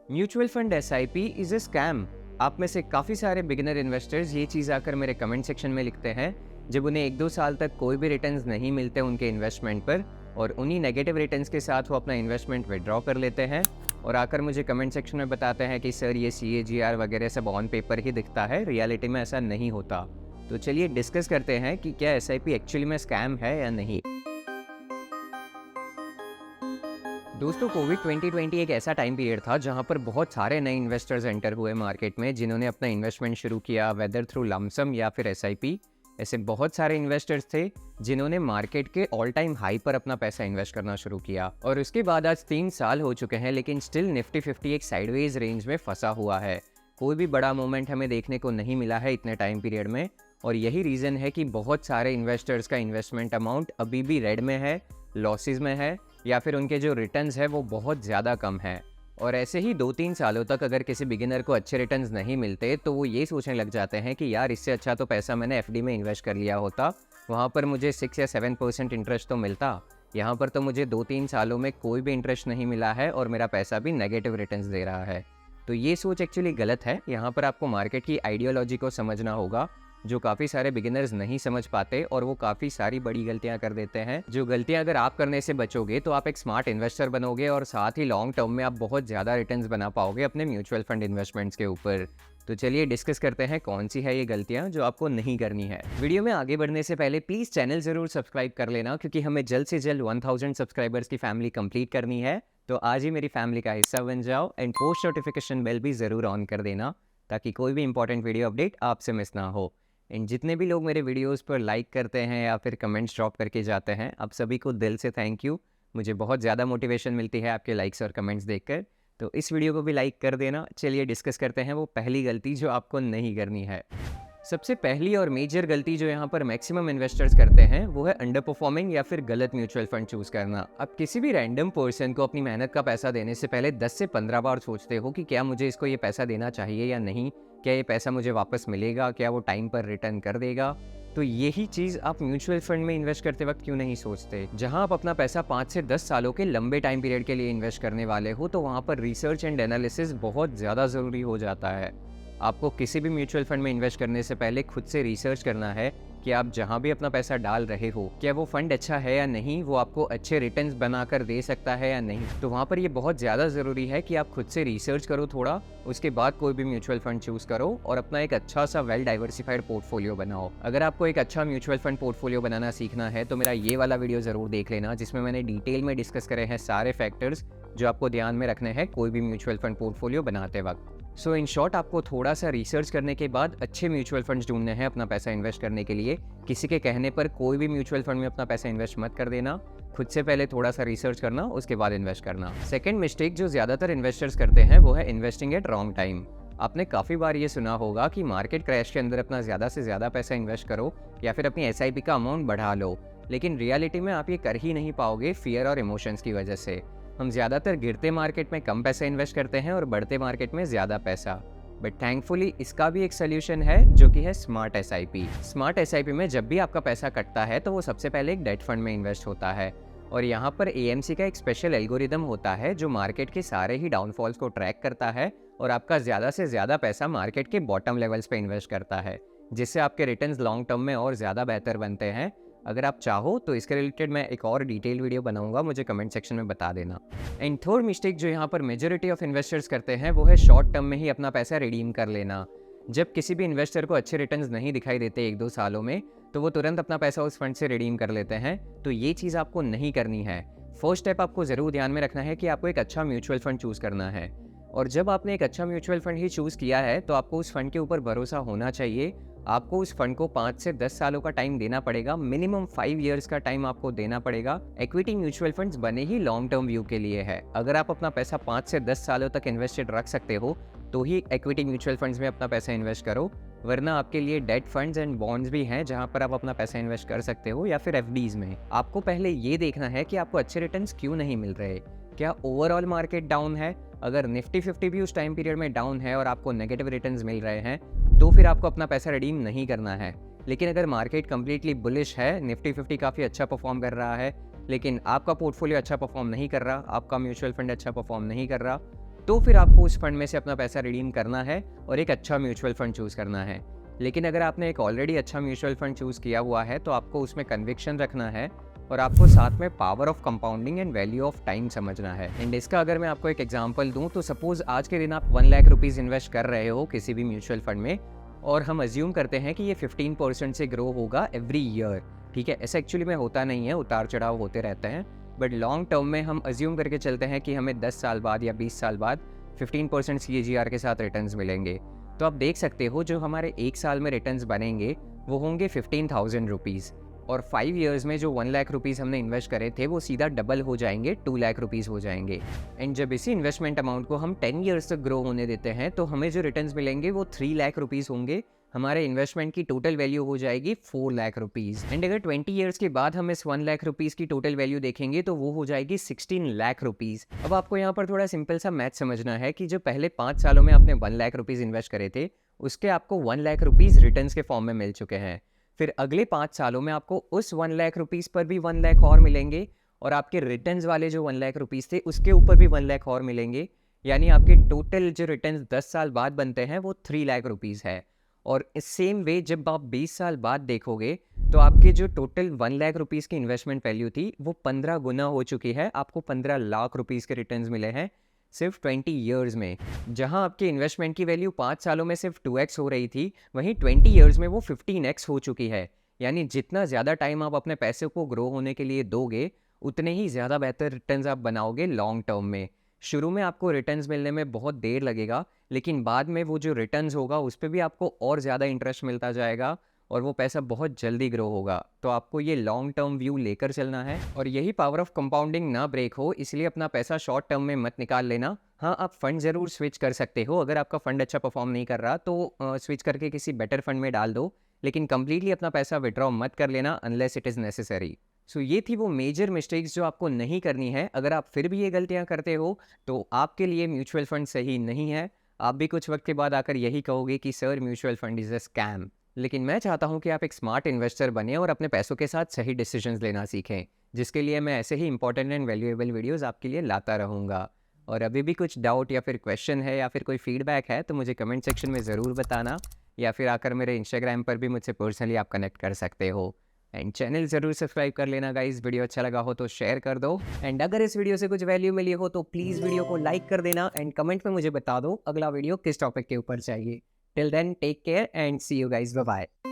Mutual fund SIP is a scam. आप में से काफ़ी सारे बिगिनर इन्वेस्टर्स ये चीज़ आकर मेरे कमेंट सेक्शन में लिखते हैं जब उन्हें 1-2 साल तक कोई भी रिटर्न्स नहीं मिलते उनके इन्वेस्टमेंट पर, और उन्हीं नेगेटिव रिटर्न्स के साथ वो अपना इन्वेस्टमेंट विड्रॉ कर लेते हैं और आकर मुझे कमेंट सेक्शन में बताते हैं कि सर ये CAGR वगैरह सब ऑन पेपर ही दिखता है, रियलिटी में ऐसा नहीं होता। तो चलिए डिस्कस करते हैं कि क्या एसआईपी एक्चुअली में स्कैम है या नहीं। दोस्तों, कोविड 2020 एक ऐसा टाइम पीरियड था जहां पर बहुत सारे नए इन्वेस्टर्स एंटर हुए मार्केट में, जिन्होंने अपना इन्वेस्टमेंट शुरू किया वेदर थ्रू लमसम या फिर एसआईपी। ऐसे बहुत सारे इन्वेस्टर्स थे जिन्होंने मार्केट के ऑल टाइम हाई पर अपना पैसा इन्वेस्ट करना शुरू किया, और उसके बाद आज 3 साल हो चुके हैं, लेकिन स्टिल निफ्टी 50 एक साइडवेज रेंज में फंसा हुआ है। कोई भी बड़ा मूवमेंट हमें देखने को नहीं मिला है इतने टाइम पीरियड में, और यही रीज़न है कि बहुत सारे इन्वेस्टर्स का इन्वेस्टमेंट अमाउंट अभी भी रेड में है, लॉसेज में है, या फिर उनके जो रिटर्न्स है वो बहुत ज़्यादा कम है। और ऐसे ही 2-3 सालों तक अगर किसी बिगिनर को अच्छे रिटर्न्स नहीं मिलते तो वो ये सोचने लग जाते हैं कि यार इससे अच्छा तो पैसा मैंने एफडी में इन्वेस्ट कर लिया होता, वहाँ पर मुझे 6 या 7% इंटरेस्ट तो मिलता। यहाँ पर तो मुझे 2-3 सालों में कोई भी इंटरेस्ट नहीं मिला है और मेरा पैसा भी नेगेटिव रिटर्न्स दे रहा है। तो ये सोच एक्चुअली गलत है। यहाँ पर आपको मार्केट की आइडियोलॉजी को समझना होगा, जो काफ़ी सारे बिगिनर्स नहीं समझ पाते और वो काफ़ी सारी बड़ी गलतियां कर देते हैं। जो गलतियां अगर आप करने से बचोगे तो आप एक स्मार्ट इन्वेस्टर बनोगे और साथ ही लॉन्ग टर्म में आप बहुत ज़्यादा रिटर्न्स बना पाओगे अपने म्यूचुअल फंड इन्वेस्टमेंट्स के ऊपर। तो चलिए डिस्कस करते हैं कौन सी है ये गलतियां जो आपको नहीं करनी है। वीडियो में आगे बढ़ने से पहले प्लीज़ चैनल ज़रूर सब्सक्राइब कर लेना, क्योंकि हमें जल्द से जल्द 1000 सब्सक्राइबर्स की फैमिली कंप्लीट करनी है। तो आज ही मेरी फैमिली का हिस्सा बन जाओ एंड पोस्ट नोटिफिकेशन बेल भी ज़रूर ऑन कर देना, ताकि कोई भी इंपॉर्टेंट वीडियो अपडेट आपसे मिस ना हो। एंड जितने भी लोग मेरे वीडियोस पर लाइक करते हैं या फिर कमेंट्स ड्रॉप करके जाते हैं, आप सभी को दिल से थैंक यू। मुझे बहुत ज़्यादा मोटिवेशन मिलती है आपके लाइक्स और कमेंट्स देखकर। तो इस वीडियो को भी लाइक कर देना। चलिए डिस्कस करते हैं वो पहली गलती जो आपको नहीं करनी है। सबसे पहली और मेजर गलती जो यहाँ पर मैक्सिमम इन्वेस्टर्स करते हैं वो है अंडर परफॉर्मिंग या फिर गलत म्यूचुअल फंड चूज करना। अब किसी भी रैंडम पर्सन को अपनी मेहनत का पैसा देने से पहले 10 से 15 बार सोचते हो कि क्या मुझे इसको ये पैसा देना चाहिए या नहीं, क्या ये पैसा मुझे वापस मिलेगा, क्या वो टाइम पर रिटर्न कर देगा। तो यही चीज़ आप म्यूचुअल फंड में इन्वेस्ट करते वक्त क्यों नहीं सोचते। जहां आप अपना पैसा 5 से 10 सालों के लंबे टाइम पीरियड के लिए इन्वेस्ट करने वाले हो, तो वहां पर रिसर्च एंड एनालिसिस बहुत ज़्यादा ज़रूरी हो जाता है। आपको किसी भी म्यूचुअल फंड में इन्वेस्ट करने से पहले खुद से रिसर्च करना है कि आप जहां भी अपना पैसा डाल रहे हो, क्या वो फंड अच्छा है या नहीं, वो आपको अच्छे रिटर्न्स बनाकर दे सकता है या नहीं। तो वहां पर ये बहुत ज़्यादा ज़रूरी है कि आप खुद से रिसर्च करो थोड़ा, उसके बाद कोई भी म्यूचुअल फंड चूज़ करो और अपना एक अच्छा सा वेल डाइवर्सिफाइड पोर्टफोलियो बनाओ। अगर आपको एक अच्छा म्यूचुअल फंड पोर्टफोलियो बनाना सीखना है तो मेरा ये वाला वीडियो ज़रूर देख लेना, जिसमें मैंने डिटेल में डिस्कस करे हैं सारे फैक्टर्स जो आपको ध्यान में रखने हैं कोई भी म्यूचुअल फंड पोर्टफोलियो बनाते वक्त। सो इन शॉर्ट, आपको थोड़ा सा रिसर्च करने के बाद अच्छे म्यूचुअल फंड्स ढूंढने हैं अपना पैसा इन्वेस्ट करने के लिए। किसी के कहने पर कोई भी म्यूचुअल फंड में अपना पैसा इन्वेस्ट मत कर देना। खुद से पहले थोड़ा सा रिसर्च करना, उसके बाद इन्वेस्ट करना। सेकंड मिस्टेक जो ज़्यादातर इन्वेस्टर्स करते हैं वो है इन्वेस्टिंग एट रॉन्ग टाइम। आपने काफ़ी बार ये सुना होगा कि मार्केट क्रैश के अंदर अपना ज़्यादा से ज़्यादा पैसा इन्वेस्ट करो या फिर अपनी एसआईपी का अमाउंट बढ़ा लो, लेकिन रियलिटी में आप ये कर ही नहीं पाओगे फियर और इमोशंस की वजह से। हम ज़्यादातर गिरते मार्केट में कम पैसा इन्वेस्ट करते हैं और बढ़ते मार्केट में ज़्यादा पैसा। बट थैंकफुली इसका भी एक सोल्यूशन है, जो कि है स्मार्ट एसआईपी। स्मार्ट एसआईपी में जब भी आपका पैसा कटता है तो वो सबसे पहले एक डेट फंड में इन्वेस्ट होता है, और यहाँ पर एएमसी का एक स्पेशल एल्गोरिदम होता है जो मार्केट के सारे ही डाउनफॉल्स को ट्रैक करता है और आपका ज़्यादा से ज़्यादा पैसा मार्केट के बॉटम लेवल्स पे इन्वेस्ट करता है, जिससे आपके रिटर्न्स लॉन्ग टर्म में और ज़्यादा बेहतर बनते हैं। अगर आप चाहो तो इसके रिलेटेड मैं एक और डिटेल वीडियो बनाऊंगा, मुझे कमेंट सेक्शन में बता देना। एंड थर्ड मिस्टेक जो यहाँ पर मेजॉरिटी ऑफ इन्वेस्टर्स करते हैं वो है शॉर्ट टर्म में ही अपना पैसा रिडीम कर लेना। जब किसी भी इन्वेस्टर को अच्छे रिटर्न्स नहीं दिखाई देते 1-2 सालों में, तो वो तुरंत अपना पैसा उस फंड से रिडीम कर लेते हैं। तो ये चीज़ आपको नहीं करनी है। फर्स्ट स्टेप आपको ज़रूर ध्यान में रखना है कि आपको एक अच्छा म्यूचुअल फंड चूज़ करना है, और जब आपने एक अच्छा म्यूचुअल फंड ही चूज़ किया है तो आपको उस फंड के ऊपर भरोसा होना चाहिए। आपको उस फंड को 5 से 10 सालों का टाइम देना पड़ेगा, मिनिमम 5 इयर्स का टाइम आपको देना पड़ेगा। इक्विटी म्यूचुअल फंड्स बने ही लॉन्ग टर्म व्यू के लिए है। अगर आप अपना पैसा 5 से 10 सालों तक इन्वेस्टेड रख सकते हो तो ही इक्विटी म्यूचुअल फंड्स में अपना पैसा इन्वेस्ट करो, वरना आपके लिए डेट फंड्स एंड बॉन्ड्स भी हैं जहां पर आप अपना पैसा इन्वेस्ट कर सकते हो, या फिर एफडीज में। आपको पहले ये देखना है कि आपको अच्छे रिटर्न्स क्यों नहीं मिल रहे। क्या ओवरऑल मार्केट डाउन है? अगर निफ्टी 50 भी उस टाइम पीरियड में डाउन है और आपको नेगेटिव रिटर्न्स मिल रहे हैं, तो फिर आपको अपना पैसा रिडीम नहीं करना है। लेकिन अगर मार्केट कंप्लीटली बुलिश है, निफ्टी 50 काफ़ी अच्छा परफॉर्म कर रहा है, लेकिन आपका पोर्टफोलियो अच्छा परफॉर्म नहीं कर रहा, आपका म्यूचुअल फंड अच्छा परफॉर्म नहीं कर रहा, तो फिर आपको उस फंड में से अपना पैसा रिडीम करना है और एक अच्छा म्यूचुअल फंड चूज़ करना है। लेकिन अगर आपने एक ऑलरेडी अच्छा म्यूचुअल फंड चूज़ किया हुआ है तो आपको उसमें कन्विक्शन रखना है और आपको साथ में power of compounding and value of time समझना है। एंड इसका अगर मैं आपको एक एग्जांपल दूं तो सपोज आज के दिन आप 1 लाख रुपीज़ इन्वेस्ट कर रहे हो किसी भी म्यूचुअल फंड में और हम अज्यूम करते हैं कि ये 15% से ग्रो होगा एवरी ईयर। ठीक है, ऐसा एक्चुअली में होता नहीं है, उतार चढ़ाव होते रहते हैं, बट लॉन्ग टर्म में हम अज्यूम करके चलते हैं कि हमें 10 साल बाद या 20 साल बाद 15% CAGR के साथ रिटर्न्स मिलेंगे। तो आप देख सकते हो जो हमारे 1 साल में रिटर्न्स बनेंगे वो होंगे 15,000 रुपीज़ और 5 इयर्स में जो 1 लाख रुपीज़ हमने इन्वेस्ट करे थे वो सीधा डबल हो जाएंगे, 2 लाख रुपीज़ हो जाएंगे। एंड जब इसी इन्वेस्टमेंट अमाउंट को हम 10 इयर्स तक ग्रो होने देते हैं तो हमें जो रिटर्न्स मिलेंगे वो 3 लाख रुपीज़ होंगे। हमारे इन्वेस्टमेंट की टोटल वैल्यू हो जाएगी 4 लाख रुपीज़। एंड अगर 20 इयर्स के बाद हम इस 1 लाख रुपीज़ की टोटल वैल्यू देखेंगे तो वो हो जाएगी 16 लाख रुपीज़। अब आपको यहाँ पर थोड़ा सिंपल सा मैथ समझना है कि जो पहले 5 सालों में आपने 1 लाख रुपीज़ इन्वेस्ट करे थे उसके आपको 1 लाख रुपीज़ रिटर्न्स के फॉर्म में मिल चुके हैं। फिर अगले 5 सालों में आपको उस 1 लाख रुपीज़ पर भी 1 लाख और मिलेंगे और आपके रिटर्न्स वाले जो 1 लाख रुपीज़ थे उसके ऊपर भी 1 लाख और मिलेंगे। यानी आपके टोटल जो रिटर्न्स 10 साल बाद बनते हैं वो 3 लाख रुपीज़ है। और इस सेम वे जब आप 20 साल बाद देखोगे तो आपके जो टोटल 1 लाख रुपीज़ की इन्वेस्टमेंट वैल्यू थी वो 15 गुना हो चुकी है। आपको 15 लाख रुपीज़ के रिटर्न्स मिले हैं सिर्फ 20 ईयर्स में। जहां आपके इन्वेस्टमेंट की वैल्यू 5 सालों में सिर्फ 2x हो रही थी वहीं 20 ईयर्स में वो 15x हो चुकी है। यानी जितना ज़्यादा टाइम आप अपने पैसे को ग्रो होने के लिए दोगे उतने ही ज़्यादा बेहतर रिटर्न्स आप बनाओगे लॉन्ग टर्म में। शुरू में आपको रिटर्न्स मिलने में बहुत देर लगेगा लेकिन बाद में वो जो रिटर्न्स होगा उस पर भी आपको और ज़्यादा इंटरेस्ट मिलता जाएगा और वो पैसा बहुत जल्दी ग्रो होगा। तो आपको ये लॉन्ग टर्म व्यू लेकर चलना है और यही पावर ऑफ कंपाउंडिंग ना ब्रेक हो इसलिए अपना पैसा शॉर्ट टर्म में मत निकाल लेना। हाँ, आप फंड ज़रूर स्विच कर सकते हो, अगर आपका फंड अच्छा परफॉर्म नहीं कर रहा तो स्विच करके किसी बेटर फंड में डाल दो, लेकिन कंप्लीटली अपना पैसा विड्रॉ मत कर लेना अनलेस इट इज़ नेसेसरी। सो ये थी वो मेजर मिस्टेक्स जो आपको नहीं करनी है। अगर आप फिर भी ये गलतियाँ करते हो तो आपके लिए म्यूचुअल फंड सही नहीं है। आप भी कुछ वक्त के बाद आकर यही कहोगे कि sir mutual fund is a scam. लेकिन मैं चाहता हूँ कि आप एक स्मार्ट इन्वेस्टर बने और अपने पैसों के साथ सही डिसीजंस लेना सीखें, जिसके लिए मैं ऐसे ही इंपॉर्टेंट एंड वैल्यूएबल वीडियोस आपके लिए लाता रहूँगा। और अभी भी कुछ डाउट या फिर क्वेश्चन है या फिर कोई फीडबैक है तो मुझे कमेंट सेक्शन में ज़रूर बताना, या फिर आकर मेरे इंस्टाग्राम पर भी मुझसे पर्सनली आप कनेक्ट कर सकते हो। एंड चैनल ज़रूर सब्सक्राइब कर लेना गाइस। वीडियो अच्छा लगा हो तो शेयर कर दो एंड अगर इस वीडियो से कुछ वैल्यू मिली हो तो प्लीज़ वीडियो को लाइक कर देना एंड कमेंट में मुझे बता दो अगला वीडियो किस टॉपिक के ऊपर चाहिए। Till then take care and see you guys, bye bye.